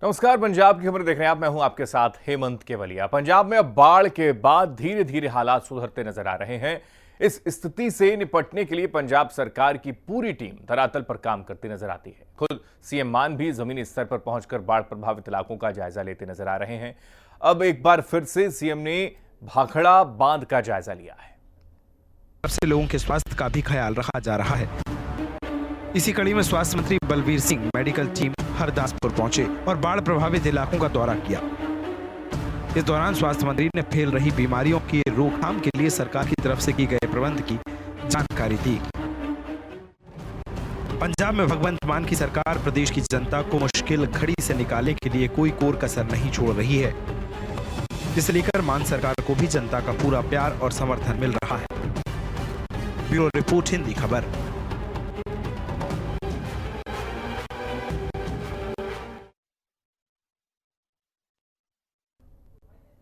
नमस्कार, पंजाब की खबर देख रहे हैं आप। मैं हूं आपके साथ हेमंत केवलिया। पंजाब में अब बाढ़ के बाद धीरे धीरे हालात सुधरते नजर आ रहे हैं। इस स्थिति से निपटने के लिए पंजाब सरकार की पूरी टीम धरातल पर काम करती नजर आती है। खुद सीएम मान भी जमीनी स्तर पर पहुंचकर बाढ़ प्रभावित इलाकों का जायजा लेते नजर आ रहे हैं। अब एक बार फिर से सीएम ने भाखड़ा बांध का जायजा लिया है। से लोगों के स्वास्थ्य का भी ख्याल रखा जा रहा है। इसी कड़ी में स्वास्थ्य मंत्री बलबीर सिंह मेडिकल टीम हरदासपुर पहुंचे और बाढ़ प्रभावित इलाकों का दौरा किया। इस दौरान स्वास्थ्य मंत्री ने फैल रही बीमारियों की रोकथाम के लिए सरकार की तरफ से किए गए प्रबंध की जानकारी दी। पंजाब में भगवंत मान की सरकार प्रदेश की जनता को मुश्किल घड़ी से निकालने के लिए कोई कोर कसर नहीं छोड़ रही है, जिसे लेकर मान सरकार को भी जनता का पूरा प्यार और समर्थन मिल रहा है। ब्यूरो रिपोर्ट, हिंदी खबर।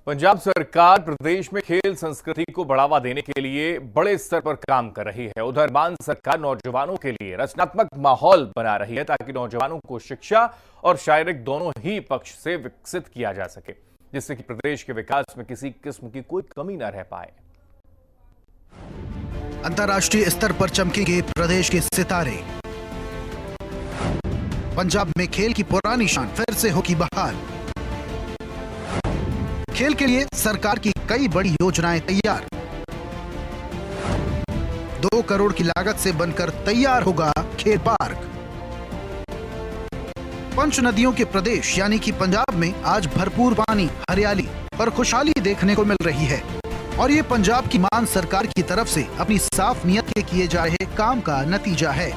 पंजाब सरकार प्रदेश में खेल संस्कृति को बढ़ावा देने के लिए बड़े स्तर पर काम कर रही है। उधर मान सरकार नौजवानों के लिए रचनात्मक माहौल बना रही है ताकि नौजवानों को शिक्षा और शारीरिक दोनों ही पक्ष से विकसित किया जा सके, जिससे कि प्रदेश के विकास में किसी किस्म की कोई कमी न रह पाए। अंतर्राष्ट्रीय स्तर पर चमकेंगे प्रदेश के सितारे। पंजाब में खेल की पुरानी शान फिर से होगी बहाल। खेल के लिए सरकार की कई बड़ी योजनाएं तैयार। 2 करोड़ की लागत से बनकर तैयार होगा खेल पार्क। पंच नदियों के प्रदेश यानी कि पंजाब में आज भरपूर पानी, हरियाली और खुशहाली देखने को मिल रही है। और ये पंजाब की मान सरकार की तरफ से अपनी साफ नियत के किए जा रहे काम का नतीजा है।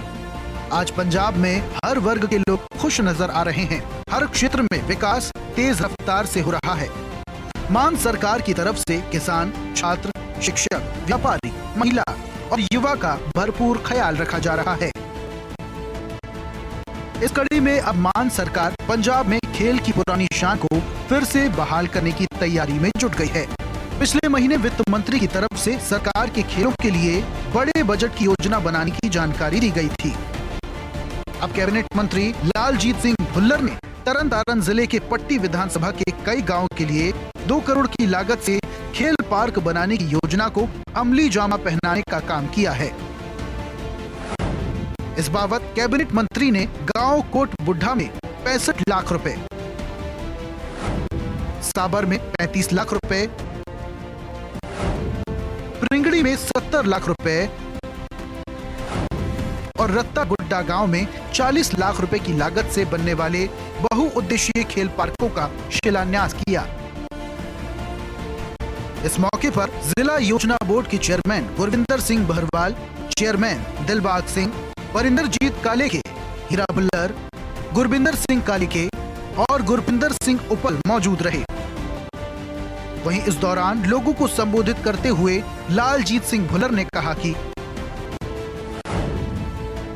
आज पंजाब में हर वर्ग के लोग खुश नजर आ रहे हैं। हर क्षेत्र में विकास तेज रफ्तार से हो रहा है। मान सरकार की तरफ से किसान, छात्र, शिक्षक, व्यापारी, महिला और युवा का भरपूर ख्याल रखा जा रहा है। इस कड़ी में अब मान सरकार पंजाब में खेल की पुरानी शान को फिर से बहाल करने की तैयारी में जुट गई है। पिछले महीने वित्त मंत्री की तरफ से सरकार के खेलों के लिए बड़े बजट की योजना बनाने की जानकारी दी गई थी। अब कैबिनेट मंत्री लालजीत सिंह भुल्लर ने तरनतारन जिले के पट्टी विधानसभा के कई गांवों के लिए 2 करोड़ की लागत से खेल पार्क बनाने की योजना को अमली जामा पहनाने का काम किया है। इस बाबत कैबिनेट मंत्री ने गांव कोट बुढ़ा में 65 लाख रुपए, साबर में 35 लाख रुपए, प्रिंगड़ी में 70 लाख रुपए और रत्ता गुड्डा गांव में 40 लाख रुपए की लागत से बनने वाले बहुउद्देशीय खेल पार्कों का शिलान्यास किया। इस मौके पर जिला योजना बोर्ड के चेयरमैन गुरविंदर सिंह बहरवाल, चेयरमैन दिलबाग सिंह, परिंदरजीत कालेके, हीरा भुल्लर, गुरबिंदर सिंह कालिके और गुरपिंदर सिंह उपल मौजूद रहे। वहीं इस दौरान लोगों को संबोधित करते हुए लालजीत सिंह भुल्लर ने कहा कि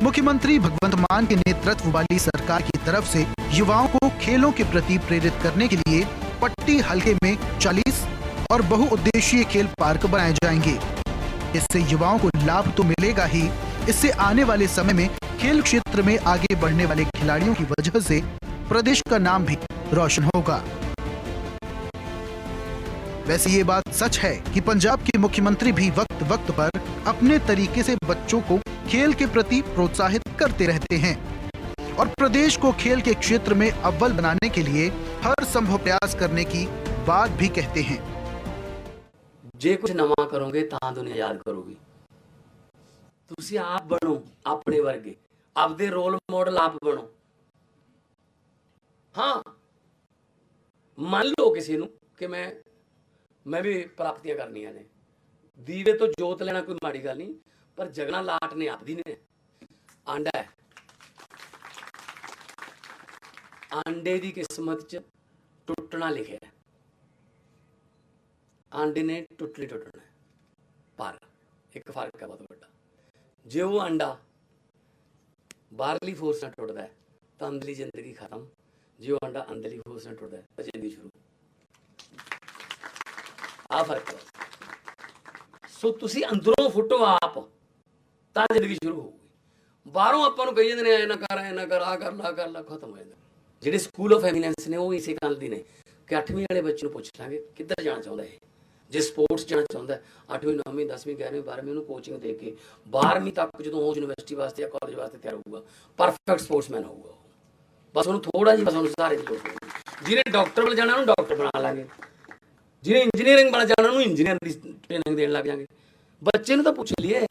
मुख्यमंत्री भगवंत मान के नेतृत्व वाली सरकार की तरफ से युवाओं को खेलों के प्रति प्रेरित करने के लिए पट्टी हलके में 40 और बहुउद्देशीय खेल पार्क बनाए जाएंगे। इससे युवाओं को लाभ तो मिलेगा ही, इससे आने वाले समय में खेल क्षेत्र में आगे बढ़ने वाले खिलाड़ियों की वजह से प्रदेश का नाम भी रोशन होगा। वैसे ये बात सच है कि पंजाब के मुख्यमंत्री भी वक्त वक्त पर अपने तरीके से बच्चों को खेल के प्रति प्रोत्साहित करते रहते हैं और प्रदेश को खेल के क्षेत्र में अव्वल बनाने के लिए हर संभव प्रयास करने की बात भी कहते हैं। जे कुछ नवा करोगे तां दुनिया याद करोगी। तुसी आप बनो अपने वर्गे, आपदे रोल मॉडल आप बनो। हाँ, मान लो किसी नूं कि मैं भी प्राप्तियां करनियां ने, दीवे तो जोत लेना कोई माड़ी गल नहीं, पर जगना लाट ने आपदी ने। आंडा है, आंडे की किस्मत च टुटना लिखे है। आंडे ने टुटना है, पर एक फर्क है बहुत बड़ा। जे वो आंडा बाहरली फोर्स ना टुटता है तो अंदरली जिंदगी खत्म। जो आंडा अंदरली फोर्स ना टुटता है तो जिंदगी शुरू। आ फर्क है। सो तुसी अंदरों फुटो आप ਤਾਂ ਜ਼ਿੰਦਗੀ ਸ਼ੁਰੂ ਹੋਊਗੀ। ਬਾਹਰੋਂ ਆਪਾਂ ਨੂੰ ਕਹੀ ਜਾਂਦੇ ਨੇ ਐ ਨਾ ਕਰ, ਆ ਕਰ ਲਾ, ਖਤਮ ਹੋ ਜਾਂਦਾ। ਜਿਹੜੇ ਸਕੂਲ ਆਫ ਐਮੀਨੈਂਸ ਨੇ ਉਹ ਇਸੇ ਗੱਲ ਦੀ ਨੇ ਕਿ 8ਵੀਂ ਵਾਲੇ ਬੱਚੇ ਨੂੰ ਪੁੱਛ ਲਾਂਗੇ ਕਿੱਧਰ ਜਾਣਾ ਚਾਹੁੰਦਾ ਹੈ, ਜੇ ਸਪੋਰਟਸ ਜਾਣਾ ਚਾਹੁੰਦਾ 8ਵੀਂ 9ਵੀਂ 10ਵੀਂ 11ਵੀਂ 12ਵੀਂ ਉਹਨੂੰ ਕੋਚਿੰਗ ਦੇ ਕੇ 12ਵੀਂ ਤੱਕ ਜਦੋਂ ਉਹ ਯੂਨੀਵਰਸਿਟੀ ਵਾਸਤੇ ਜਾਂ ਕਾਲਜ ਵਾਸਤੇ ਤਿਆਰ ਹੋਊਗਾ ਪਰਫੈਕਟ ਸਪੋਰਟਸਮੈਨ ਹੋਊਗਾ। ਬਸ ਉਹਨੂੰ ਥੋੜਾ ਜਿਹਾ ਬਸ ਉਹਨੂੰ ਸਹਾਰੇ ਦੀ ਲੋੜ ਪਊਗੀ। ਜਿਹਨੇ ਡਾਕਟਰ ਵੱਲ ਜਾਣਾ ਉਹਨੂੰ ਡਾਕਟਰ ਬਣਾ ਲਾਂਗੇ, ਜਿਹਨੇ ਇੰਜੀਨੀਅਰਿੰਗ ਵੱਲ ਜਾਣਾ ਉਹਨੂੰ ਇੰਜੀਨੀਅਰ ਦੀ ਟ੍ਰੇਨਿੰਗ ਦੇਣ ਲੱਗ ਜਾਵਾਂਗੇ। ਬੱਚੇ ਨੂੰ ਤਾਂ ਪੁੱਛ ਲਈਏ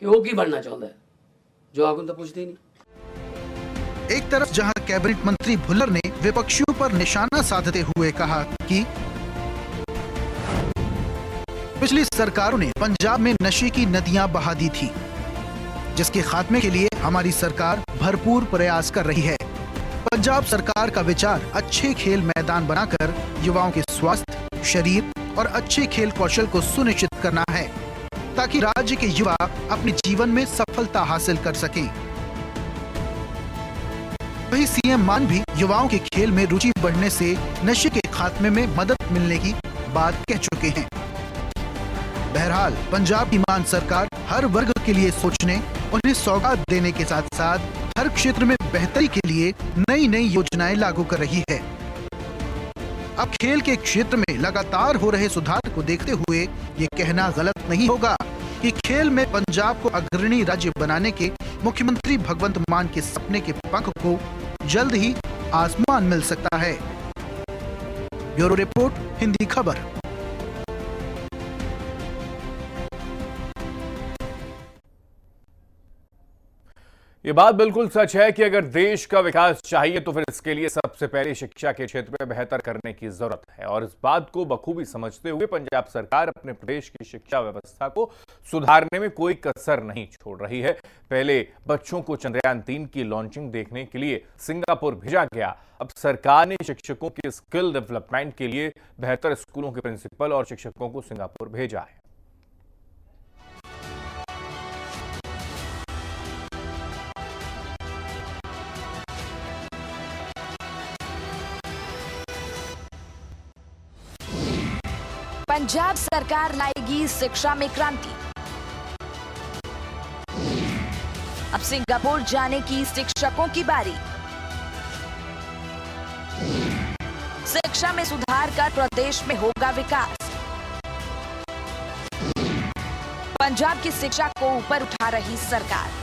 कि वो की बनना चाहता है, जवाब तो पूछते ही नहीं। एक तरफ जहां कैबिनेट मंत्री भुल्लर ने विपक्षियों पर निशाना साधते हुए कहा कि पिछली सरकारों ने पंजाब में नशे की नदियां बहा दी थी, जिसके खात्मे के लिए हमारी सरकार भरपूर प्रयास कर रही है। पंजाब सरकार का विचार अच्छे खेल मैदान बनाकर युवाओं के स्वास्थ्य, शरीर और अच्छे खेल कौशल को सुनिश्चित करना है, ताकि राज्य के युवा अपने जीवन में सफलता हासिल कर सकें। वहीं सीएम मान भी युवाओं के खेल में रुचि बढ़ने से नशे के खात्मे में मदद मिलने की बात कह चुके हैं। बहरहाल पंजाब की मान सरकार हर वर्ग के लिए सोचने, उन्हें सौगात देने के साथ साथ हर क्षेत्र में बेहतरी के लिए नई नई योजनाएं लागू कर रही है। अब खेल के क्षेत्र में लगातार हो रहे सुधार को देखते हुए ये कहना गलत नहीं होगा कि खेल में पंजाब को अग्रणी राज्य बनाने के मुख्यमंत्री भगवंत मान के सपने के पंख को जल्द ही आसमान मिल सकता है। ब्यूरो रिपोर्ट, हिंदी खबर। ये बात बिल्कुल सच है कि अगर देश का विकास चाहिए तो फिर इसके लिए सबसे पहले शिक्षा के क्षेत्र में बेहतर करने की जरूरत है, और इस बात को बखूबी समझते हुए पंजाब सरकार अपने प्रदेश की शिक्षा व्यवस्था को सुधारने में कोई कसर नहीं छोड़ रही है। पहले बच्चों को चंद्रयान 3 की लॉन्चिंग देखने के लिए सिंगापुर भेजा गया, अब सरकार ने शिक्षकों के स्किल डेवलपमेंट के लिए बेहतर स्कूलों के प्रिंसिपल और शिक्षकों को सिंगापुर भेजा है। पंजाब सरकार लाएगी शिक्षा में क्रांति। अब सिंगापुर जाने की शिक्षकों की बारी। शिक्षा में सुधार कर प्रदेश में होगा विकास। पंजाब की शिक्षा को ऊपर उठा रही सरकार।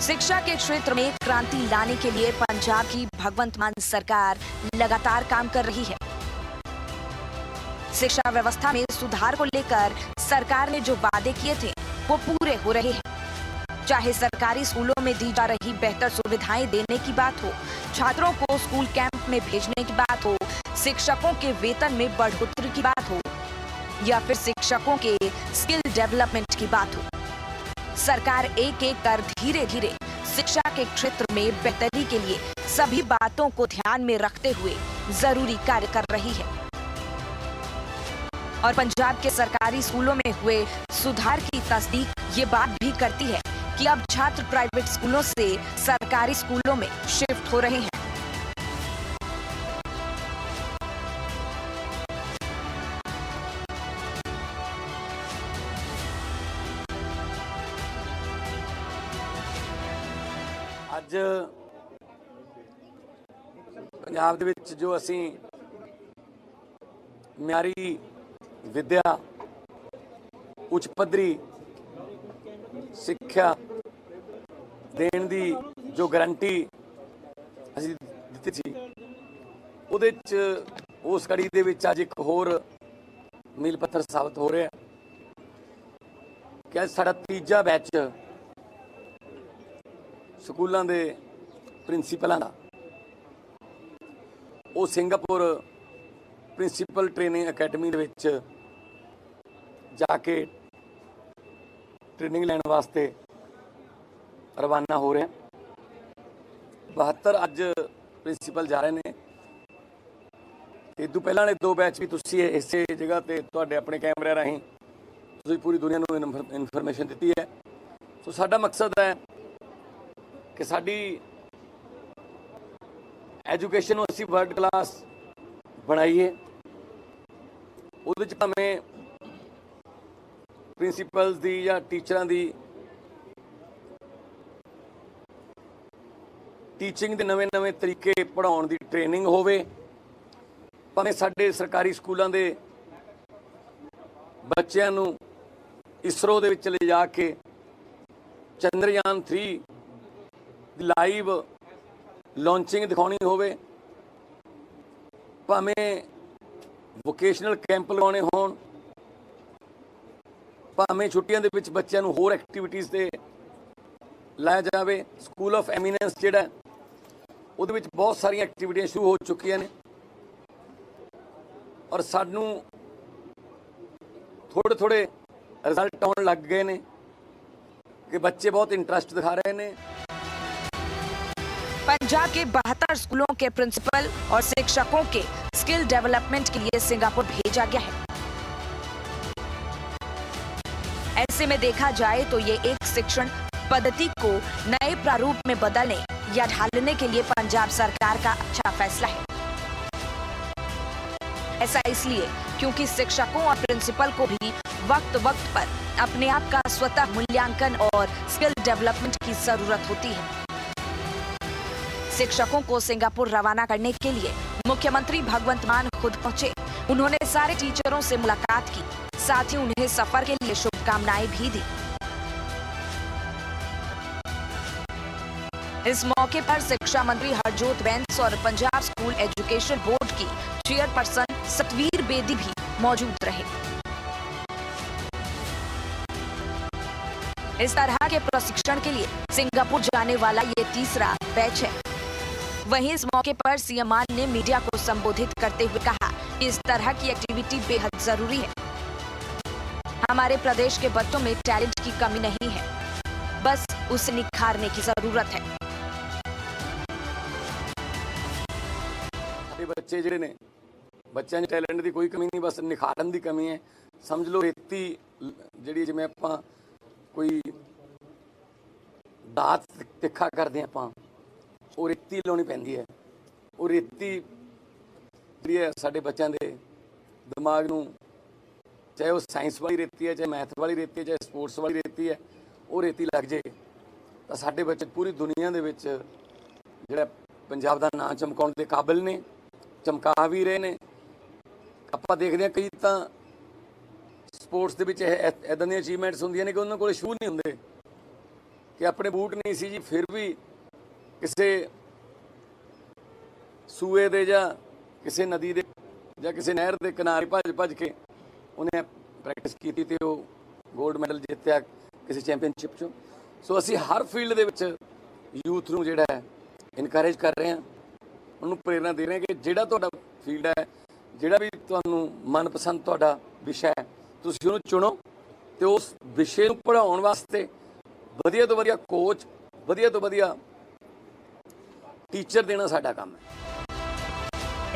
शिक्षा के क्षेत्र में क्रांति लाने के लिए पंजाब की भगवंत मान सरकार लगातार काम कर रही है। शिक्षा व्यवस्था में सुधार को लेकर सरकार ने जो वादे किए थे वो पूरे हो रहे हैं। चाहे सरकारी स्कूलों में दी जा रही बेहतर सुविधाएं देने की बात हो, छात्रों को स्कूल कैंप में भेजने की बात हो, शिक्षकों के वेतन में बढ़ोतरी की बात हो, या फिर शिक्षकों के स्किल डेवलपमेंट की बात हो, सरकार एक एक कर धीरे धीरे शिक्षा के क्षेत्र में बेहतरी के लिए सभी बातों को ध्यान में रखते हुए जरूरी कार्य कर रही है। और पंजाब के सरकारी स्कूलों में हुए सुधार की तस्दीक ये बात भी करती है कि अब छात्र प्राइवेट स्कूलों से सरकारी स्कूलों में शिफ्ट हो रहे हैं। ਅੱਜ ਪੰਜਾਬ ਦੇ ਵਿੱਚ ਜੋ ਅਸੀਂ ਮਿਆਰੀ ਵਿਦਿਆ, ਉੱਚ ਪੱਧਰੀ ਸਿੱਖਿਆ ਦੇਣ ਦੀ ਜੋ ਗਾਰੰਟੀ ਅਸੀਂ ਦਿੱਤੀ ਸੀ, ਉਹਦੇ 'ਚ ਉਸ ਕੜੀ ਦੇ ਵਿੱਚ ਅੱਜ ਇੱਕ ਹੋਰ ਮੀਲ ਪੱਥਰ ਸਾਬਤ ਹੋ ਰਿਹਾ ਕਿ ਅੱਜ ਸਾਡਾ ਤੀਜਾ ਬੈਚ ਸਕੂਲਾਂ ਦੇ ਪ੍ਰਿੰਸੀਪਲਾਂ ਦਾ ਉਹ ਸਿੰਗਾਪੁਰ ਪ੍ਰਿੰਸੀਪਲ ਟ੍ਰੇਨਿੰਗ ਅਕੈਡਮੀ ਦੇ ਵਿੱਚ ਜਾ ਕੇ ਟ੍ਰੇਨਿੰਗ ਲੈਣ ਵਾਸਤੇ ਰਵਾਨਾ ਹੋ ਰਹੇ 72 ਅੱਜ ਪ੍ਰਿੰਸੀਪਲ ਜਾ ਰਹੇ ਨੇ। ਇਹ ਤੋਂ ਪਹਿਲਾਂ ਵਾਲੇ 2 ਬੈਚ ਵੀ ਤੁਸੀਂ ਇਸੇ ਜਗ੍ਹਾ ਤੇ ਤੁਹਾਡੇ ਆਪਣੇ ਕੈਮਰੇ ਰਾਹੀਂ ਤੁਸੀਂ ਪੂਰੀ ਦੁਨੀਆ ਨੂੰ ਇਨਫੋਰਮੇਸ਼ਨ ਦਿੱਤੀ ਹੈ। ਸੋ ਸਾਡਾ ਮਕਸਦ ਹੈ ਕਿ ਸਾਡੀ ਐਜੂਕੇਸ਼ਨ ਨੂੰ ਅਸੀਂ ਵਰਲਡ ਕਲਾਸ ਬਣਾਈਏ। ਉਹਦੇ 'ਚ ਭਾਵੇਂ ਪ੍ਰਿੰਸੀਪਲਸ ਦੀ ਜਾਂ ਟੀਚਰਾਂ ਦੀ टीचिंग ਦੇ ਨਵੇਂ-ਨਵੇਂ ਤਰੀਕੇ ਪੜ੍ਹਾਉਣ ਦੀ ਟ੍ਰੇਨਿੰਗ ਹੋਵੇ। ਭਾਵੇਂ ਸਾਡੇ ਸਰਕਾਰੀ ਸਕੂਲਾਂ ਦੇ ਬੱਚਿਆਂ ਨੂੰ ਇਸਰੋ ਦੇ ਵਿੱਚ ਲਿਜਾ ਕੇ ਚੰਦਰਯਾਨ 3 ਦੀ ਲਾਈਵ ਲਾਂਚਿੰਗ ਦਿਖਾਉਣੀ ਹੋਵੇ, ਭਾਵੇਂ ਵੋਕੇਸ਼ਨਲ ਕੈਂਪ ਲਗਾਉਣੇ ਹੋਣ, ਭਾਵੇਂ ਛੁੱਟੀਆਂ ਦੇ ਵਿੱਚ ਬੱਚਿਆਂ ਨੂੰ ਹੋਰ ਐਕਟੀਵਿਟੀਜ਼ ਤੇ ਲਾਇਆ ਜਾਵੇ। ਸਕੂਲ ਆਫ ਐਮੀਨੈਂਸ ਜਿਹੜਾ ਉਹਦੇ ਵਿੱਚ ਬਹੁਤ ਸਾਰੀਆਂ ਐਕਟੀਵਿਟੀਆਂ ਸ਼ੁਰੂ ਹੋ ਚੁੱਕੀਆਂ ਨੇ ਔਰ ਸਾਨੂੰ ਥੋੜੇ ਰਿਜ਼ਲਟ ਆਉਣ ਲੱਗ ਗਏ ਨੇ कि बच्चे बहुत इंटरेस्ट दिखा रहे हैं। पंजाब के 72 स्कूलों के प्रिंसिपल और शिक्षकों के स्किल डेवलपमेंट के लिए सिंगापुर भेजा गया है। ऐसे में देखा जाए तो ये एक शिक्षण पद्धति को नए प्रारूप में बदलने या ढालने के लिए पंजाब सरकार का अच्छा फैसला है। ऐसा इसलिए क्योंकि शिक्षकों और प्रिंसिपल को भी वक्त पर अपने आप का स्वतः मूल्यांकन और स्किल डेवलपमेंट की जरूरत होती है। शिक्षकों को सिंगापुर रवाना करने के लिए मुख्यमंत्री भगवंत मान खुद पहुंचे। उन्होंने सारे टीचरों से मुलाकात की, साथ ही उन्हें सफर के लिए शुभकामनाएं भी दी। इस मौके पर शिक्षा मंत्री हरजोत बैंस और पंजाब स्कूल एजुकेशन बोर्ड की चेयरपर्सन सतवीर बेदी भी मौजूद रहे। इस तरह के प्रशिक्षण के लिए सिंगापुर जाने वाला ये तीसरा बैच है। वहीं इस मौके पर सीएम मान ने मीडिया को संबोधित करते हुए कहा कि इस तरह की एक्टिविटी बेहद जरूरी है। हमारे प्रदेश के बच्चों में टैलेंट की कमी नहीं है, बस उसे निखारने की जरूरत है। बच्चे जिहड़े ने बच्चों में टैलेंट की कोई कमी नहीं, बस निखारन की कमी है। समझ लो रेती जिहड़ी जिवें आपां कोई दात तिखा करते हैं आपां, वो रेती लाउणी पैंदी है। वो रेती जिहड़ी है साडे बच्चों के दिमाग नूं, चाहे वो साइंस वाली रेती है, चाहे मैथ वाली रेती है, चाहे स्पोर्ट्स वाली रेती है, वो रेती लग जाए तो साडे बच्चे पूरी दुनिया दे विच जिहड़ा पंजाब दा नाम चमकाउण दे काबिल ने, चमका भी रहे ने। आपां देखदे हां कई तां स्पोर्ट्स ਦੇ ਵਿੱਚ ਇਦਾਂ ਦੀਆਂ ਅਚੀਵਮੈਂਟਸ ਹੁੰਦੀਆਂ ਨੇ ਕਿ ਉਹਨਾਂ ਕੋਲ ਸ਼ੂ ਨਹੀਂ ਹੁੰਦੇ, ਕਿ ਆਪਣੇ ਬੂਟ ਨਹੀਂ ਸੀ ਜੀ, ਫਿਰ ਵੀ ਕਿਸੇ ਸੂਏ ਦੇ ਜਾਂ ਕਿਸੇ ਨਦੀ ਦੇ ਜਾਂ ਕਿਸੇ ਨਹਿਰ ਦੇ ਕਿਨਾਰੇ ਭੱਜ ਕੇ ਉਹਨੇ ਪ੍ਰੈਕਟਿਸ ਕੀਤੀ ਤੇ ਉਹ 골ਡ ਮੈਡਲ ਜਿੱਤਿਆ ਕਿਸੇ ਚੈਂਪੀਅਨਸ਼ਿਪ 'ਚੋਂ। ਸੋ ਅਸੀਂ ਹਰ ਫੀਲਡ ਦੇ ਵਿੱਚ ਯੂਥ ਨੂੰ ਜਿਹੜਾ ਹੈ ਇਨਕਰੇਜ ਕਰ ਰਹੇ ਹਾਂ, ਉਹਨੂੰ ਪ੍ਰੇਰਨਾ ਦੇ ਰਹੇ ਹਾਂ ਕਿ ਜਿਹੜਾ ਤੁਹਾਡਾ ਫੀਲਡ ਹੈ, ਜਿਹੜਾ ਵੀ ਤੁਹਾਨੂੰ ਮਨਪਸੰਦ ਤੁਹਾਡਾ ਵਿਸ਼ਾ ਹੈ, ਤੁਸੀਂ ਉਹਨੂੰ ਚੁਣੋ ਤੇ ਉਸ ਵਿਸ਼ੇ ਨੂੰ ਪੜ੍ਹਾਉਣ ਵਾਸਤੇ ਵਧੀਆ ਤੋਂ ਵਧੀਆ ਕੋਚ, ਵਧੀਆ ਤੋਂ ਵਧੀਆ टीचर देना साडा काम है।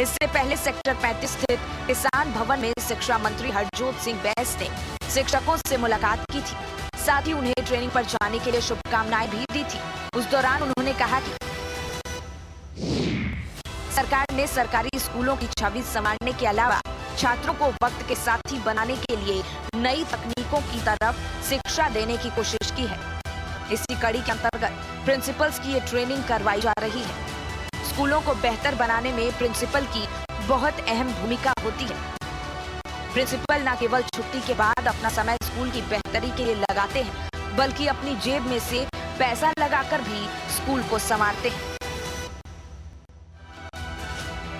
इससे पहले सेक्टर 35 स्थित किसान भवन में शिक्षा मंत्री हरजोत सिंह बैंस ने शिक्षकों से मुलाकात की थी, साथ ही उन्हें ट्रेनिंग पर जाने के लिए शुभकामनाएं भी दी थी। उस दौरान उन्होंने कहा कि सरकार ने सरकारी स्कूलों की छवि संवारने के अलावा छात्रों को वक्त के साथी बनाने के लिए नई तकनीकों की तरफ शिक्षा देने की कोशिश की है। इसी कड़ी के अंतर्गत प्रिंसिपल्स की ये ट्रेनिंग करवाई जा रही है। स्कूलों को बेहतर बनाने में प्रिंसिपल की बहुत अहम भूमिका होती है। प्रिंसिपल न केवल छुट्टी के बाद अपना समय स्कूल की बेहतरी के लिए लगाते हैं, बल्कि अपनी जेब में से पैसा लगाकर भी स्कूल को संवारते हैं।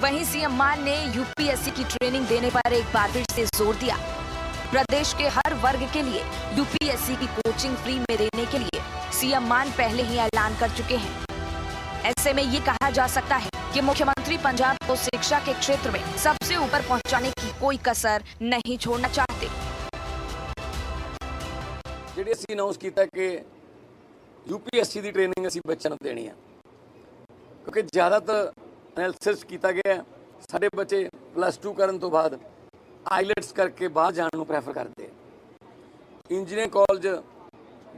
वहीं सीएम मान ने यूपीएससी की ट्रेनिंग देने पर एक बार फिर से जोर दिया। प्रदेश के हर वर्ग के लिए यूपीएससी की कोचिंग फ्री में देने के लिए सीएम मान पहले ही ऐलान कर चुके हैं। ऐसे में ये कहा जा सकता है कि मुख्यमंत्री पंजाब को शिक्षा के क्षेत्र में सबसे ऊपर पहुंचाने की कोई कसर नहीं छोड़ना चाहते। ਜਿਹੜੇ ਅਸੀਂ ਅਨਾਉਂਸ ਕੀਤਾ ਕਿ यूपीएससी ਦੀ ਟ੍ਰੇਨਿੰਗ ਅਸੀਂ ਬੱਚਿਆਂ ਨੂੰ ਦੇਣੀ ਹੈ, ਕਿਉਂਕਿ ਜ਼ਿਆਦਾਤਰ ਐਨਾਲਿਸਿਸ ਕੀਤਾ ਗਿਆ ਹੈ ਸਾਡੇ ਬੱਚੇ +2 ਕਰਨ ਤੋਂ ਬਾਅਦ ਆਈਲੈਟਸ ਕਰਕੇ ਬਾਹਰ ਜਾਣ ਨੂੰ ਪ੍ਰੈਫਰ ਕਰਦੇ ਆ। ਇੰਜੀਨੀਅਰਿੰਗ ਕਾਲਜ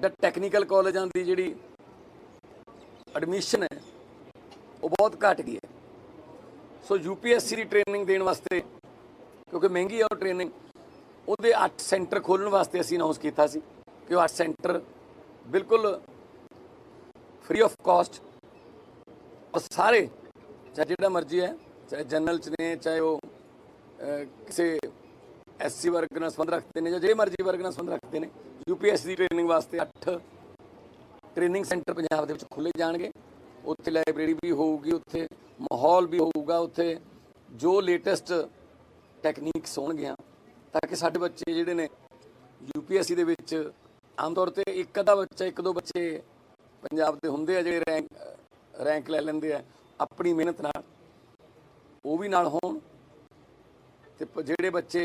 ਜਾਂ ਟੈਕਨੀਕਲ ਕਾਲਜਾਂ ਦੀ ਜਿਹੜੀ ਐਡਮਿਸ਼ਨ ਹੈ ਉਹ ਬਹੁਤ ਘਟ ਗਈ ਹੈ। ਸੋ यूपीएससी ਦੀ ਟ੍ਰੇਨਿੰਗ ਦੇਣ ਵਾਸਤੇ, ਕਿਉਂਕਿ ਮਹਿੰਗੀ ਆ ਉਹ ਟ੍ਰੇਨਿੰਗ, ਉਹਦੇ 8 ਸੈਂਟਰ ਖੋਲ੍ਹਣ ਵਾਸਤੇ ਅਸੀਂ ਅਨਾਉਂਸ ਕੀਤਾ ਸੀ ਕਿ ਉਹ 8 ਸੈਂਟਰ ਬਿਲਕੁਲ ਫ੍ਰੀ ਆਫ ਕਾਸਟ और सारे चाहे जिहड़ा मर्जी है, चाहे जनरल च ने, चाहे वो किसी SC वर्ग नाल संबंध रखते हैं, जो मर्जी वर्ग नाल संबंध रखते हैं, UPSC की ट्रेनिंग वास्ते 8 ट्रेनिंग सेंटर पंजाब दे विच खुले जाणगे। उत्थे लाइब्रेरी भी होगी, उत्थे माहौल भी होगा, उत्थे जो लेटेस्ट टैकनीक्स होणगियां ताकि साडे बच्चे जिहड़े ने UPSC दे विच आम तौर पर एक अद्धा बच्चा, एक दो बच्चे पंजाब दे हुंदे आ जिहड़े रैंक लै लैंदे आ अपनी मेहनत नाल, वो भी नाल होण। ते जिहड़े बच्चे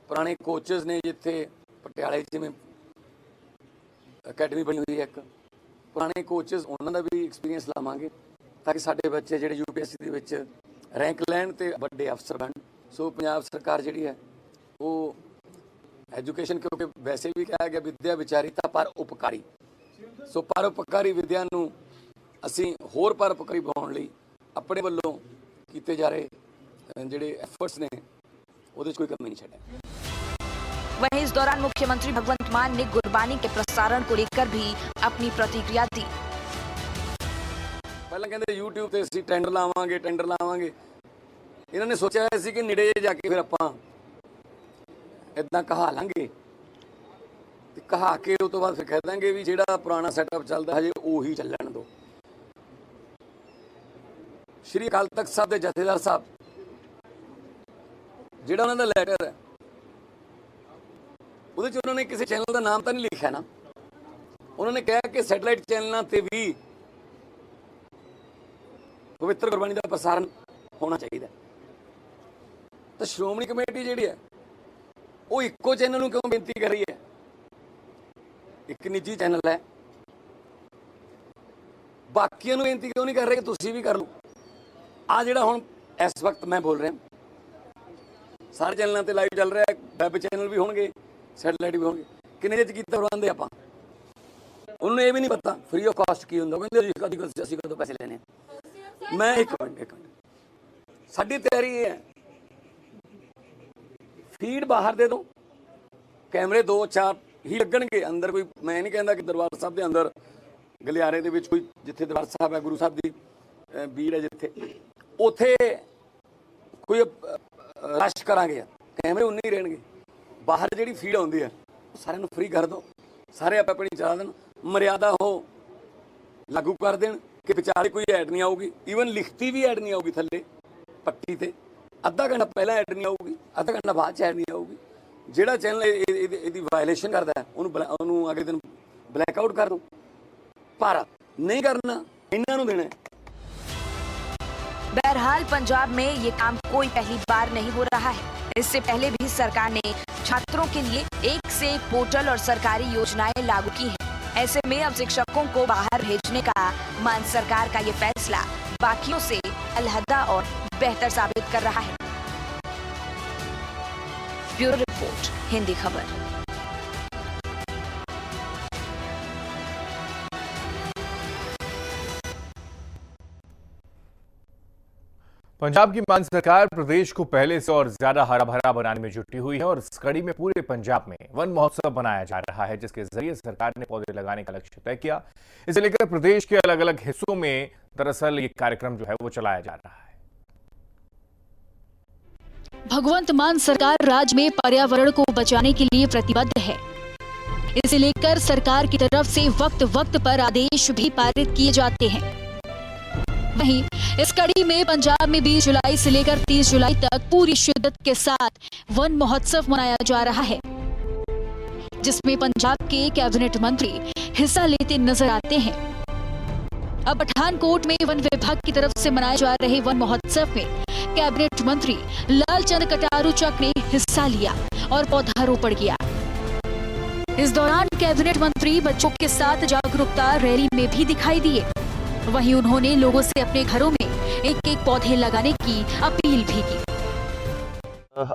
पुराने कोचेस ने, जिथे पटियाले जिवें अकैडमी बनी हुई है एक, पुराने कोचेस उन्हां दा भी एक्सपीरियंस लावांगे ताकि साडे बच्चे जिहड़े UPSC दे विच रैंक लैण ते वड्डे अफसर बन। सो पंजाब सरकार जिहड़ी है वो एजुकेशन, क्योंकि वैसे भी कहा गया विद्या विचारिता पर उपकारी, सो पर उपकारी विद्या नूं असीं होर पर उपकारी बनाउण लई अपने वल्लों कीते जा रहे जिहड़े एफर्ट्स ने ਉਹਦੇ 'ਚ कोई कमी नहीं छड्डिया। वहीं इस दौरान मुख्यमंत्री भगवंत मान ने गुरबानी के प्रसारण को लेकर भी अपनी प्रतिक्रिया दी। ਪਹਿਲਾਂ ਕਹਿੰਦੇ YouTube ਤੇ ਅਸੀਂ ਟੈਂਡਰ ਲਾਵਾਂਗੇ। ਇਹਨਾਂ ਨੇ ਸੋਚਿਆ ਹੋਇਆ ਸੀ ਕਿ ਨੇੜੇ ਜਾ ਕੇ ਫਿਰ ਆਪਾਂ ਇਦਾਂ ਕਹਾ ਲਾਂਗੇ ਤੇ ਕਹਾ ਕੇ ਉਸ ਤੋਂ ਬਾਅਦ ਫਿਰ ਕਹਿ ਦਾਂਗੇ ਵੀ ਜਿਹੜਾ ਪੁਰਾਣਾ ਸੈਟਅਪ ਚੱਲਦਾ ਹਜੇ ਉਹੀ ਚੱਲਣ ਦਿਓ। ਸ਼੍ਰੀ ਅਕਾਲ ਤਖਤ ਸਾਹਿਬ ਦੇ ਜਥੇਦਾਰ ਸਾਹਿਬ ਜਿਹੜਾ ਉਹਨਾਂ ਦਾ ਲੈਟਰ ਹੈ ਉਹਦੇ 'ਚ ਉਹਨਾਂ ਨੇ ਕਿਸੇ ਚੈਨਲ ਦਾ ਨਾਮ ਤਾਂ ਨਹੀਂ ਲਿਖਿਆ ਨਾ, ਉਹਨਾਂ ਨੇ ਕਿਹਾ ਕਿ ਸੈਟੇਲਾਈਟ ਚੈਨਲਾਂ ਤੇ ਵੀ ਪਵਿੱਤਰ ਗੁਰਬਾਣੀ ਦਾ ਪ੍ਰਸਾਰਣ ਹੋਣਾ ਚਾਹੀਦਾ। ਤਾਂ ਸ਼੍ਰੋਮਣੀ ਕਮੇਟੀ ਜਿਹੜੀ ਹੈ ਉਹ ਇੱਕੋ ਚੈਨਲ ਨੂੰ ਕਿਉਂ ਬੇਨਤੀ ਕਰ ਰਹੀ ਹੈ? ਇੱਕ ਨਿੱਜੀ ਚੈਨਲ ਹੈ, ਬਾਕੀਆਂ ਨੂੰ ਬੇਨਤੀ ਕਿਉਂ ਨਹੀਂ ਕਰ ਰਹੇ ਕਿ ਤੁਸੀਂ ਵੀ ਕਰ ਲਓ? ਆ ਜਿਹੜਾ ਹੁਣ ਇਸ ਵਕਤ ਮੈਂ ਬੋਲ ਰਿਹਾ ਸਾਰੇ ਚੈਨਲਾਂ ਤੇ ਲਾਈਵ ਚੱਲ ਰਿਹਾ, ਵੈਬ ਚੈਨਲ ਵੀ ਹੋਣਗੇ, ਸੈਟੇਲਾਈਟ ਵੀ ਹੋਣਗੇ। ਕਿੰਨੇ ਜਿਹੇ ਕੀਤਾ ਪ੍ਰਬੰਧ ਆਪਾਂ ਉਹਨੂੰ ਇਹ ਵੀ ਨਹੀਂ ਪਤਾ ਫ੍ਰੀ ਆਫ ਕਾਸਟ ਕੀ ਹੁੰਦਾ। ਕਹਿੰਦੇ ਅਸੀਂ ਕਦੋਂ ਪੈਸੇ ਲੈਣੇ। ਮੈਂ ਇੱਕ ਮਿੰਟ ਸਾਡੀ ਤਿਆਰੀ ਇਹ ਹੈ, ਫੀਡ ਬਾਹਰ ਦੇ ਦੋ, ਕੈਮਰੇ 2-4 ਹੀ ਲੱਗਣਗੇ ਅੰਦਰ। ਕੋਈ ਮੈਂ ਨਹੀਂ ਕਹਿੰਦਾ ਕਿ ਦਰਬਾਰ ਸਾਹਿਬ ਦੇ ਅੰਦਰ ਗਲਿਆਰੇ ਦੇ ਵਿੱਚ ਕੋਈ, ਜਿੱਥੇ ਦਰਬਾਰ ਸਾਹਿਬ ਹੈ ਗੁਰੂ ਸਾਹਿਬ ਦੀ ਬੀੜ ਹੈ ਜਿੱਥੇ, ਉੱਥੇ ਕੋਈ ਰਸ਼ ਕਰਾਂਗੇ, ਕੈਮਰੇ ਉਨੇ ਹੀ ਰਹਿਣਗੇ। ਬਾਹਰ ਜਿਹੜੀ ਫੀਡ ਆਉਂਦੀ ਹੈ ਸਾਰਿਆਂ ਨੂੰ ਫ੍ਰੀ ਕਰ ਦਿਓ, ਸਾਰੇ ਆਪਣੀ ਚਲਾ ਦੇਣ, ਮਰਿਆਦਾ ਉਹ ਲਾਗੂ ਕਰ ਦੇਣ ਕਿ ਵਿਚਾਲੇ ਕੋਈ ਐਡ ਨਹੀਂ ਆਊਗੀ, ਈਵਨ ਲਿਖਤੀ ਵੀ ਐਡ ਨਹੀਂ ਆਊਗੀ ਥੱਲੇ ਪੱਟੀ ਤੇ, ਅੱਧਾ ਘੰਟਾ ਪਹਿਲਾਂ ਐਡ ਨਹੀਂ ਆਊਗੀ, ਅੱਧਾ ਘੰਟਾ ਬਾਅਦ 'ਚ ਐਡ ਨਹੀਂ ਆਊਗੀ। ਜਿਹੜਾ ਚੈਨਲ ਇਹਦੀ ਵਾਇਲੇਸ਼ਨ ਕਰਦਾ ਹੈ ਉਹਨੂੰ ਅਗਲੇ ਦਿਨ ਬਲੈਕ ਆਊਟ ਕਰ ਦਿਓ, ਪਰ नहीं करना इन्होंने देना है। बहरहाल पंजाब में ये काम कोई पहली बार नहीं हो रहा है। इससे पहले भी सरकार ने छात्रों के लिए एक से एक पोर्टल और सरकारी योजनाएं लागू की हैं। ऐसे में अब शिक्षकों को बाहर भेजने का मान सरकार का ये फैसला बाकियों से अलहदा और बेहतर साबित कर रहा है। ब्यूरो रिपोर्ट, हिंदी खबर। पंजाब की मान सरकार प्रदेश को पहले से और ज्यादा हरा भरा बनाने में जुटी हुई है और इस कड़ी में पूरे पंजाब में वन महोत्सव बनाया जा रहा है, जिसके जरिए सरकार ने पौधे लगाने का लक्ष्य तय किया। इसे लेकर प्रदेश के अलग अलग हिस्सों में दरअसल ये कार्यक्रम जो है वो चलाया जा रहा है। भगवंत मान सरकार राज्य में पर्यावरण को बचाने के लिए प्रतिबद्ध है। इसे लेकर सरकार की तरफ से वक्त वक्त पर आदेश भी पारित किए जाते हैं। वहीं इस कड़ी में पंजाब में 20 जुलाई से लेकर 30 जुलाई तक पूरी शिद्दत के साथ वन महोत्सव मनाया जा रहा है, जिसमें पंजाब के कैबिनेट मंत्री हिस्सा लेते नजर आते हैं। अब पठानकोट में वन विभाग की तरफ से मनाए जा रहे वन महोत्सव में कैबिनेट मंत्री लालचंद कटारू चक ने हिस्सा लिया और पौधारोपण किया। इस दौरान कैबिनेट मंत्री बच्चों के साथ जागरूकता रैली में भी दिखाई दिए। वहीं उन्होंने लोगों से अपने घरों में एक एक पौधे लगाने की अपील भी की।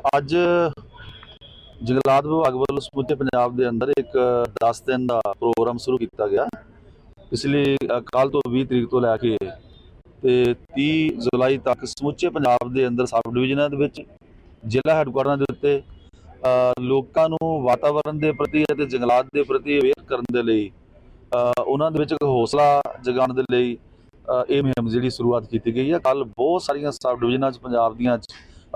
ਅੱਜ ਜੰਗਲਾਤ ਵਿਭਾਗ ਵੱਲੋਂ ਸਮੁੱਚੇ ਪੰਜਾਬ ਦੇ ਅੰਦਰ ਇੱਕ 10 ਦਿਨ ਦਾ ਪ੍ਰੋਗਰਾਮ ਸ਼ੁਰੂ ਕੀਤਾ ਗਿਆ। ਪਿਛਲੀ ਕੱਲ ਤੋਂ 20 ਤਰੀਕ ਤੋਂ ਲੈ ਕੇ ਤੇ 30 ਜੁਲਾਈ ਤੱਕ ਸਮੁੱਚੇ ਪੰਜਾਬ ਦੇ ਅੰਦਰ ਸਬ ਡਿਵੀਜ਼ਨਾਂ ਦੇ ਵਿੱਚ ਜ਼ਿਲ੍ਹਾ ਹੈੱਡਕੁਆਟਰਾਂ ਦੇ ਉੱਤੇ ਲੋਕਾਂ ਨੂੰ ਵਾਤਾਵਰਣ ਦੇ ਪ੍ਰਤੀ ਅਤੇ ਜੰਗਲਾਤ ਦੇ ਪ੍ਰਤੀ ਅਵੇਅਰ ਕਰਨ ਦੇ ਲਈ ਉਹਨਾਂ ਦੇ ਵਿੱਚ ਇੱਕ ਹੌਸਲਾ ਜਗਾਉਣ ਦੇ ਲਈ ਇਹ ਮੁਹਿੰਮ ਜਿਹੜੀ ਸ਼ੁਰੂਆਤ ਕੀਤੀ ਗਈ ਹੈ। ਕੱਲ ਬਹੁਤ ਸਾਰੀਆਂ ਸਬ ਡਿਵੀਜ਼ਨਾਂ 'ਚ ਪੰਜਾਬ ਦੀਆਂ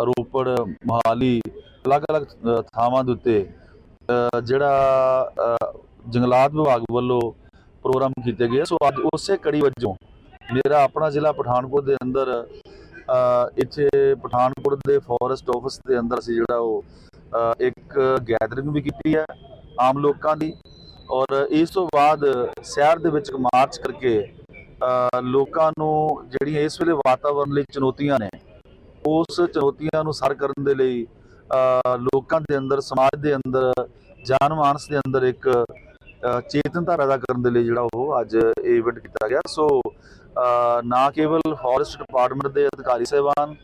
ਰੋਪੜ, ਮੋਹਾਲੀ, ਅਲੱਗ-ਅਲੱਗ ਥਾਵਾਂ ਦੇ ਉੱਤੇ ਜਿਹੜਾ ਜੰਗਲਾਤ ਵਿਭਾਗ ਵੱਲੋਂ ਪ੍ਰੋਗਰਾਮ ਕੀਤੇ ਗਏ। ਸੋ ਅੱਜ ਉਸੇ ਕੜੀ ਵਜੋਂ ਮੇਰਾ ਆਪਣਾ ਜ਼ਿਲ੍ਹਾ ਪਠਾਨਕੋਟ ਦੇ ਅੰਦਰ ਇੱਥੇ ਪਠਾਨਕੋਟ ਦੇ ਫੋਰੈਸਟ ਆਫਿਸ ਦੇ ਅੰਦਰ ਅਸੀਂ ਜਿਹੜਾ ਉਹ ਇੱਕ ਗੈਦਰਿੰਗ ਵੀ ਕੀਤੀ ਹੈ ਆਮ ਲੋਕਾਂ ਦੀ, ਔਰ ਇਸ ਤੋਂ ਬਾਅਦ ਸ਼ਹਿਰ ਦੇ ਵਿੱਚ ਮਾਰਚ ਕਰਕੇ ਲੋਕਾਂ ਨੂੰ ਜਿਹੜੀਆਂ ਇਸ ਵੇਲੇ ਵਾਤਾਵਰਣ ਲਈ ਚੁਣੌਤੀਆਂ ਨੇ, ਉਸ ਚੁਣੌਤੀਆਂ ਨੂੰ ਸਰ ਕਰਨ ਦੇ ਲਈ ਲੋਕਾਂ ਦੇ ਅੰਦਰ, ਸਮਾਜ ਦੇ ਅੰਦਰ, ਜਾਨ ਮਾਨਸ ਦੇ ਅੰਦਰ ਇੱਕ ਚੇਤਨਤਾ ਪੈਦਾ ਕਰਨ ਦੇ ਲਈ ਜਿਹੜਾ ਉਹ ਅੱਜ ਇਹ ਇਵੈਂਟ ਕੀਤਾ ਗਿਆ। ਸੋ ਨਾ ਕੇਵਲ ਫੋਰੈਸਟ ਡਿਪਾਰਟਮੈਂਟ ਦੇ ਅਧਿਕਾਰੀ ਸਾਹਿਬਾਨ,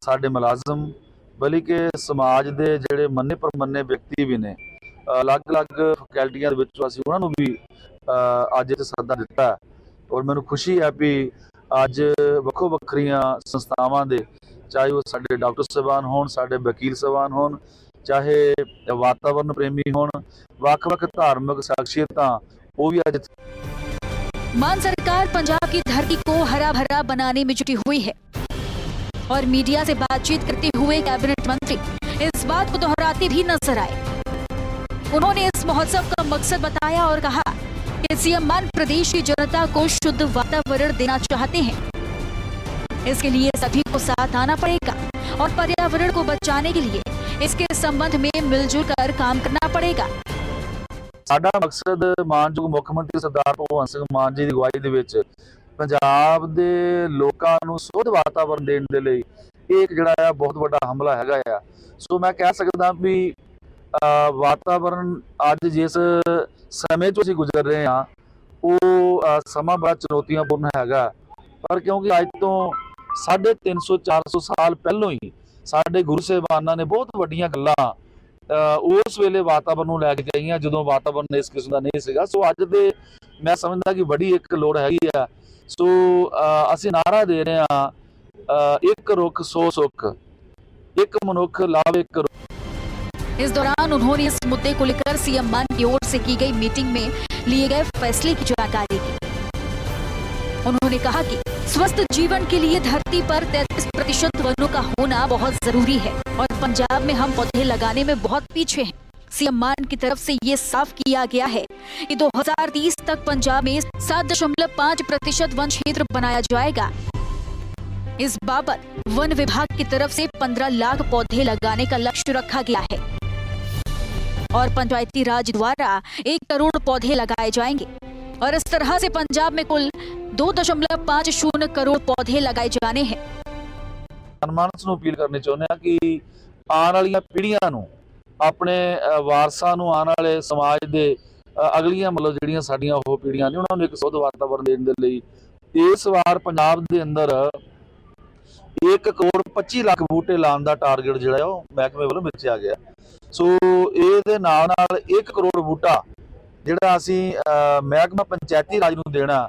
ਸਾਡੇ ਮੁਲਾਜ਼ਮ, ਬਲਕਿ ਸਮਾਜ ਦੇ ਜਿਹੜੇ ਮੰਨੇ ਪ੍ਰਮੰਨੇ ਵਿਅਕਤੀ ਵੀ ਨੇ, ਅਲੱਗ-ਅਲੱਗ ਫੈਕਲਟੀਆਂ ਦੇ ਵਿੱਚੋਂ ਅਸੀਂ ਉਹਨਾਂ ਨੂੰ ਵੀ ਅੱਜ ਇੱਥੇ ਸੱਦਾ ਦਿੱਤਾ। ਔਰ ਮੈਨੂੰ ਖੁਸ਼ੀ ਹੈ ਵੀ ਅੱਜ ਵੱਖੋ ਵੱਖਰੀਆਂ ਸੰਸਥਾਵਾਂ ਦੇ, ਚਾਹੇ ਉਹ ਸਾਡੇ ਡਾਕਟਰ ਸਾਹਿਬਾਨ ਹੋਣ, ਸਾਡੇ ਵਕੀਲ ਸਾਹਿਬਾਨ ਹੋਣ, ਚਾਹੇ वातावरण प्रेमी हों, वख-वख धार्मिक शख्सियतां, वो भी आज। मान सरकार पंजाब की धरती को हरा भरा बनाने में जुटी हुई है और मीडिया से बातचीत करते हुए कैबिनेट मंत्री इस बात को दोहराते भी नजर आए। उन्होंने इस महोत्सव का मकसद बताया और कहा कि सीएम मान प्रदेश की जनता को शुद्ध वातावरण देना चाहते हैं। इसके लिए सभी को साथ आना पड़ेगा और पर्यावरण को बचाने के लिए इसके संबंध में मिलजुल कर काम करना पड़ेगा। साडा मकसद मानयोग मुख मंत्री सरदार भगवंत सिंह मान जी की अगवाई दे विच पंजाब दे लोकां नूं शुद्ध वातावरण देण दे लई एक जिहड़ा आ बहुत वड्डा हमला हैगा आ। सो मैं कह सकदा भी वातावरण अज जिस समय चों असीं गुजर रहे हां वो समा बड़ा चुनौतियापूर्ण हैगा, पर क्योंकि अज तो 350-400 साल पहलों ही साडे गुरु साहिबानां ने बहुत वड्डियां गल्लां उस वेले वातावरण नूं लैके कहियां जदों वातावरण इस किस्म दा नहीं सीगा। सो अज दे मैं समझदा कि बड़ी एक लोड़ हैगी आ। सो असीं नारा दे रहे हां, एक रुख 100 सुख, एक मनुख लावे एक रुख। इस दौरान उन्होंने इस मुद्दे को लेकर सीएम मान की ओर से की गई मीटिंग में लिए गए फैसले की जानकारी दी। उन्होंने कहा कि स्वस्थ जीवन के लिए धरती पर 33% वनों का होना बहुत जरूरी है और पंजाब में हम पौधे लगाने में बहुत पीछे हैं। सीएम मान की तरफ से ये साफ किया गया है कि 2030 तक पंजाब में 7.5% वन क्षेत्र बनाया जाएगा। इस बाबत वन विभाग की तरफ से 15 लाख पौधे लगाने का लक्ष्य रखा गया है और पंचायती राज द्वारा 1 करोड़ पौधे लगाए जाएंगे और इस तरह से पंजाब में कुल 2.50 करोड़ पौधे लगाए जाने हैं। मानस नूं अपील करनी चाहुंदे हां कि आने वाली पीढ़ियां नूं, अपने वारसां नूं, आने वाले समाज दे अगलियां मतलब जिहड़ियां साडीआं ओह पीढ़ियां ने उन्हां नूं एक शुद्ध वातावरण देण दे लई इस वार पंजाब दे अंदर 1 करोड़ 25 लाख बूटे लाने का टारगेट जिहड़ा ओह महकमे वल्लों मिथिया गया। सो इहदे नाल नाल 1 करोड़ बूटा जिहड़ा असीं महकमा पंचायती राज नूं देना।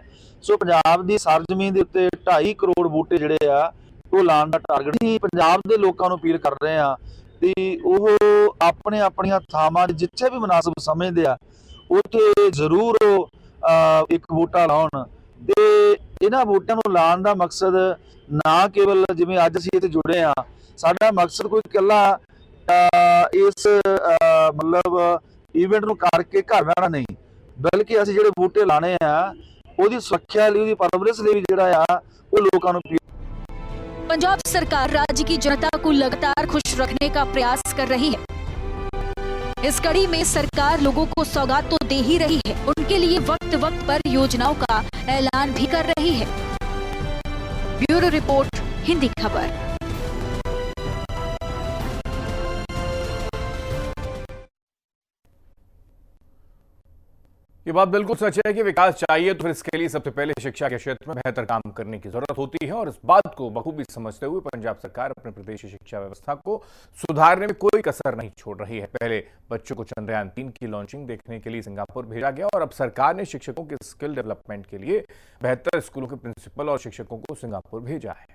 सो पंजाब दी सरजमीन दे उत्ते 2.5 करोड़ बूटे जिहड़े आ ਉਹ ਲਾਉਣ ਦਾ ਟਾਰਗੇਟ ਹੀ ਪੰਜਾਬ ਦੇ ਲੋਕਾਂ ਨੂੰ ਅਪੀਲ ਕਰ ਰਹੇ ਆ ਕਿ ਉਹ ਆਪਣੇ ਆਪਣੀਆਂ ਥਾਵਾਂ ਜਿੱਥੇ ਵੀ ਮਨਾਸਬ ਸਮਝਦੇ ਆ ਉੱਥੇ ਜ਼ਰੂਰ ਇੱਕ ਬੂਟਾ ਲਾਉਣ। ਤੇ ਇਹਨਾਂ ਬੂਟਿਆਂ ਨੂੰ ਲਾਉਣ ਦਾ ਮਕਸਦ ਨਾ ਕੇਵਲ ਜਿਵੇਂ ਅੱਜ ਅਸੀਂ ਇੱਥੇ ਜੁੜੇ ਆ, ਸਾਡਾ ਮਕਸਦ ਕੋਈ ਇਕੱਲਾ ਇਸ ਮਤਲਬ ਇਵੈਂਟ ਨੂੰ ਕਰਕੇ ਘਰ ਬਹਿਣਾ ਨਹੀਂ, ਬਲਕਿ ਅਸੀਂ ਜਿਹੜੇ ਬੂਟੇ ਲਾਣੇ ਆ ਉਹਦੀ ਸੁਰੱਖਿਆ ਲਈ, ਉਹਦੀ ਪਰਵਰਿਸ਼ ਲਈ ਜਿਹੜਾ ਆ ਉਹ ਲੋਕਾਂ ਨੂੰ। पंजाब सरकार राज्य की जनता को लगातार खुश रखने का प्रयास कर रही है। इस कड़ी में सरकार लोगों को सौगात तो दे ही रही है, उनके लिए वक्त वक्त पर योजनाओं का ऐलान भी कर रही है। ब्यूरो रिपोर्ट, हिंदी खबर। ये बात बिल्कुल सच है कि विकास चाहिए तो फिर इसके लिए सबसे पहले शिक्षा के क्षेत्र में बेहतर काम करने की जरूरत होती है और इस बात को बखूबी समझते हुए पंजाब सरकार अपने प्रदेश की शिक्षा व्यवस्था को सुधारने में कोई कसर नहीं छोड़ रही है। पहले बच्चों को चंद्रयान 3 की लॉन्चिंग देखने के लिए सिंगापुर भेजा गया और अब सरकार ने शिक्षकों के स्किल डेवलपमेंट के लिए बेहतर स्कूलों के प्रिंसिपल और शिक्षकों को सिंगापुर भेजा है।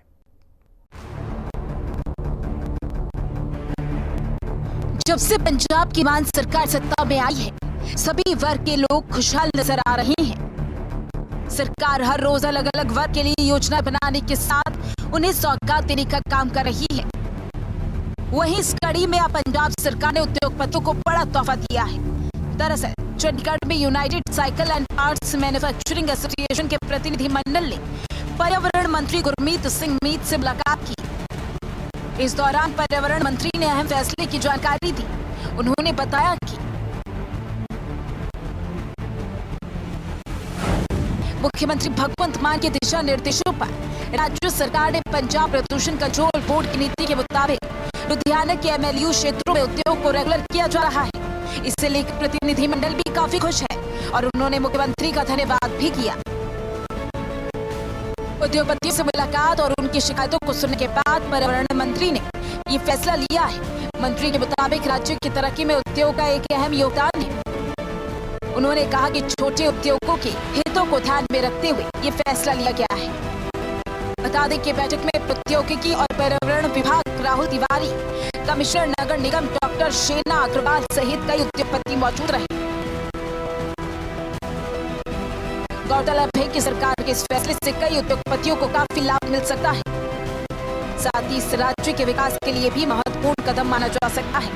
जब से पंजाब की मान सरकार सत्ता में आई है, सभी वर्ग के लोग खुशहाल नजर आ रहे हैं। सरकार हर रोज अलग अलग वर्ग के लिए योजना बनाने के साथ उन्हें सौगात देने का काम कर रही है। वहीं इस कड़ी में अब पंजाब सरकार ने उद्योगपतियों को बड़ा तोहफा दिया है। दरअसल चंडीगढ़ में United cycle and parts manufacturing association के प्रतिनिधि मंडल ने पर्यावरण मंत्री गुरमीत सिंह मीत से मुलाकात की। इस दौरान पर्यावरण मंत्री ने अहम फैसले की जानकारी दी। उन्होंने बताया कि मुख्यमंत्री भगवंत मान के दिशा निर्देशों पर राज्य सरकार ने पंजाब प्रदूषण कंट्रोल बोर्ड की नीति के मुताबिक लुधियाना के MLU क्षेत्रों में उद्योग को रेगुलर किया जा रहा है। इससे लेकर प्रतिनिधि मंडल भी काफी खुश है और उन्होंने मुख्यमंत्री का धन्यवाद भी किया। उद्योगपतियों से मुलाकात और उनकी शिकायतों को सुनने के बाद पर्यावरण मंत्री ने ये फैसला लिया है। मंत्री के मुताबिक राज्य की तरक्की में उद्योग का एक अहम योगदान है। उन्होंने कहा कि छोटे उद्योगों के हितों को ध्यान में रखते हुए ये फैसला लिया गया है। बता दें कि बैठक में प्रौद्योगिकी और पर्यावरण विभाग राहुल तिवारी, कमिश्नर नगर निगम डॉक्टर शेना अग्रवाल सहित कई उद्योगपति मौजूद रहे। गौरतलब है कि सरकार के इस फैसले से कई उद्योगपतियों को काफी लाभ मिल सकता है। साथ ही इस राज्य के विकास के लिए भी महत्वपूर्ण कदम माना जा सकता है।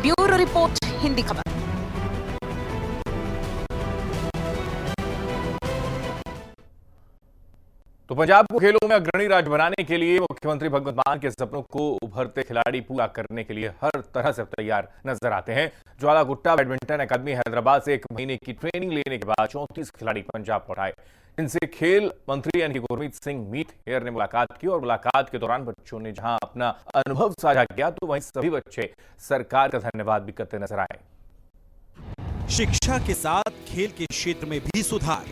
ब्यूरो रिपोर्ट, हिंदी खबर। तो पंजाब को खेलों में अग्रणी राज्य बनाने के लिए मुख्यमंत्री भगवंत मान के सपनों को उभरते खिलाड़ी पूरा करने के लिए हर तरह से तैयार नजर आते हैं। ज्वाला गुट्टा बैडमिंटन अकादमी हैदराबाद से 1 महीने की ट्रेनिंग लेने के बाद 34 खिलाड़ी पंजाब पहुंचे, जिनसे खेल मंत्री यानी गुरमीत सिंह मीत हेयर ने मुलाकात की। और मुलाकात के दौरान बच्चों ने जहां अपना अनुभव साझा किया, तो वहीं सभी बच्चे सरकार का धन्यवाद भी करते नजर आए। शिक्षा के साथ खेल के क्षेत्र में भी सुधार,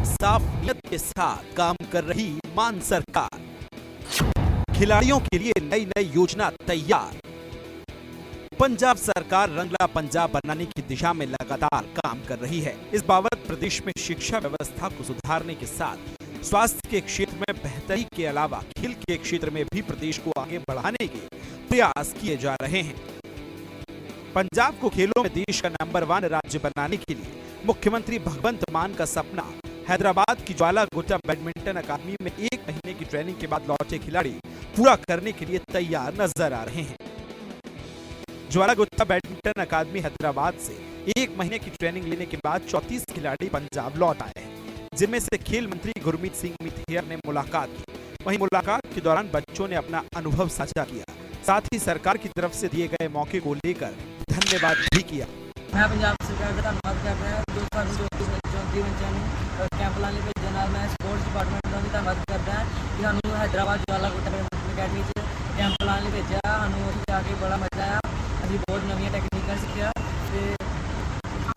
साफ नीयत के साथ काम कर रही मान सरकार, खिलाड़ियों के लिए नई नई योजना तैयार। पंजाब सरकार रंगला पंजाब बनाने की दिशा में लगातार काम कर रही है। इस बाबत प्रदेश में शिक्षा व्यवस्था को सुधारने के साथ स्वास्थ्य के क्षेत्र में बेहतरी के अलावा खेल के क्षेत्र में भी प्रदेश को आगे बढ़ाने के प्रयास किए जा रहे हैं। पंजाब को खेलों में देश का नंबर 1 राज्य बनाने के लिए मुख्यमंत्री भगवंत मान का सपना हैदराबाद की ज्वाला गुट्टा बैडमिंटन अकादमी में 1 महीने की ट्रेनिंग के बाद लौटे खिलाड़ी पूरा करने के लिए तैयार नजर आ रहे हैं। ज्वाला गुट्टा बैडमिंटन अकादमी हैदराबाद से 1 महीने की ट्रेनिंग लेने के बाद 34 खिलाड़ी पंजाब लौट आए हैं, जिनमें से खेल मंत्री गुरमीत सिंह मिथियर ने मुलाकात की। वहीं मुलाकात के दौरान बच्चों ने अपना अनुभव साझा किया, साथ ही सरकार की तरफ से दिए गए मौके को लेकर धन्यवाद भी किया। मैं पंजाब सरकार का धन्यवाद कर रहा हूं। 2034 बच्चों ने कैंप लाने भेजे नाल मैं स्पोर्ट्स डिपार्टमेंट का भी धन्यवाद करता है कि सानू हैदराबाद ज्वाला गुट्टा बैडमिंटन अकेडमी च कैंप लाने भेजा। सानू उत्थे जाके बड़ा मजा आया। अभी बहुत नवी टेक्निक सीखिया ते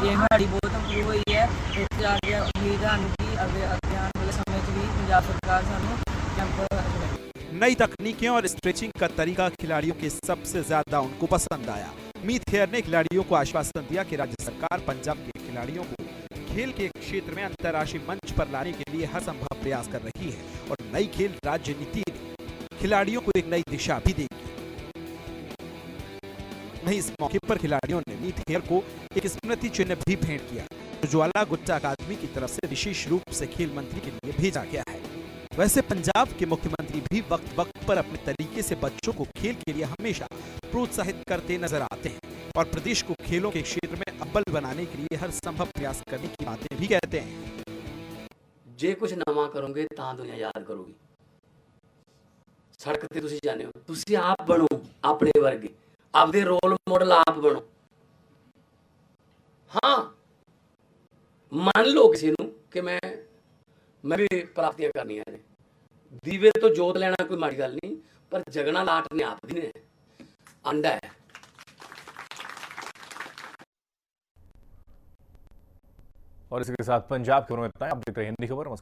गेम साडी बहुत इंप्रूव हुई है। उत्थे जाके उम्मीद है कि आगे आने वाले समय च भी पंजाब सरकार सानू कैंप। नई तकनीकें और स्ट्रेचिंग का तरीका खिलाड़ियों के सबसे ज्यादा उनको पसंद आया। मीत हेयर ने खिलाड़ियों को आश्वासन दिया कि राज्य सरकार पंजाब के खिलाड़ियों को खेल के क्षेत्र में अंतर्राष्ट्रीय मंच पर लाने के लिए हर संभव प्रयास कर रही है और नई खेल राज्य नीति खिलाड़ियों को एक नई दिशा भी देगी। वहीं इस मौके पर खिलाड़ियों ने मीत हेयर को एक स्मृति चिन्ह भी भेंट किया, जो ज्वाला गुट्टा अकादमी की तरफ से विशेष रूप से खेल मंत्री के लिए भेजा गया है। वैसे पंजाब के मुख्यमंत्री भी वक्त वक्त पर अपने तरीके से बच्चों को खेल के लिए हमेशा प्रोत्साहित करते नजर आते हैं और प्रदेश को खेलों के क्षेत्र में अव्वल बनाने के लिए हर संभव प्रयास करने की बातें भी कहते हैं। जे कुछ नवा करोगे ਤਾਂ ਦੁਨੀਆ याद करोगी। सड़क ਤੇ ਤੁਸੀਂ ਜਾਣੇ ਹੋ, ਤੁਸੀਂ ਆਪ ਬਣੋ ਆਪਣੇ ਵਰਗੇ, ਆਪਦੇ ਰੋਲ ਮਾਡਲ ਆਪ ਬਣੋ। हाँ मान लो किसी ਨੂੰ कि मैं भी प्राप्तियां करनियां ने, दीवे तो जोत लेना कोई माड़ी गल नहीं, पर जगना लाट ने आप दी ने अंडा है। और इसके साथ पंजाब खबरों में इतना। आप देख रहे हैं हिंदी खबर।